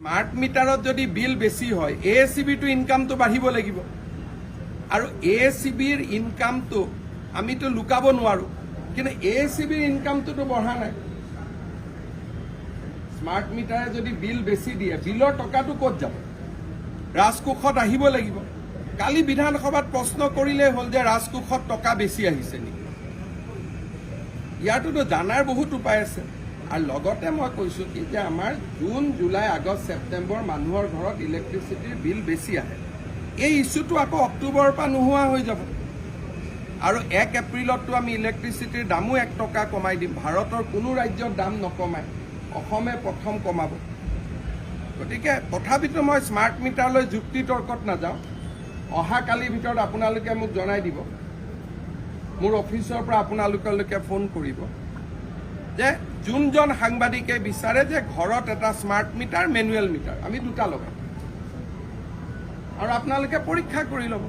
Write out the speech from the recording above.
smart মিটাৰত যদি বিল বেছি হয় ASCB-টো ইনকামটো বাঢ়িব লাগিব আৰু ASCB-ৰ ইনকামটো আমিতো লুকাব নোৱাৰো কিন্তু ASCB-ৰ ইনকামটোতো বঢ়া নাই স্মাৰ্ট মিটাৰে যদি বিল বেছি দিয়ে বিলৰ টকাটো ক'ত যাব ৰাজকোষত আহিব লাগিব কালি বিধানসভাত প্ৰশ্ন কৰিলে হ'ল যে ৰাজকোষত টকা বেছি আহিছে নেকি ইয়াৰটোতো জানাৰ বহুত উপায় আছে আৰু লগতে মই কৈছো কি যে আমাৰ জুন জুলাই আগষ্ট ছেপ্টেম্বৰ মানুহৰ ঘৰত ইলেক্ট্ৰিচিটিৰ বিল বেছি আহে এই ইস্যুটো আকৌ অক্টোবৰৰ পৰা নোহোৱা হৈ যাব আৰু 1 এপ্ৰিলতটো আমি ইলেক্ট্ৰিচিটিৰ দামো 1 টকা কমাই দিম ভাৰতৰ কোনো ৰাজ্যৰ দাম নকমায় অসমে প্ৰথম কমাব গতিকে তথাপিতো মই স্মাৰ্ট মিটাৰলৈ যুক্তি তৰ্কত নাযাওঁ অহা কালিৰ ভিতৰত আপোনালোকে মোক জনাই দিব মোৰ অফিচৰ পৰা আপোনালোকলৈকে ফোন কৰিব যে যোনজন সাংবাদিকে বিচাৰে যে ঘৰত এটা স্মাৰ্ট মিটাৰ মেনুৱেল মিটাৰ আমি দুটা লগাম আৰু আপোনালোকে পৰীক্ষা কৰি ল'ব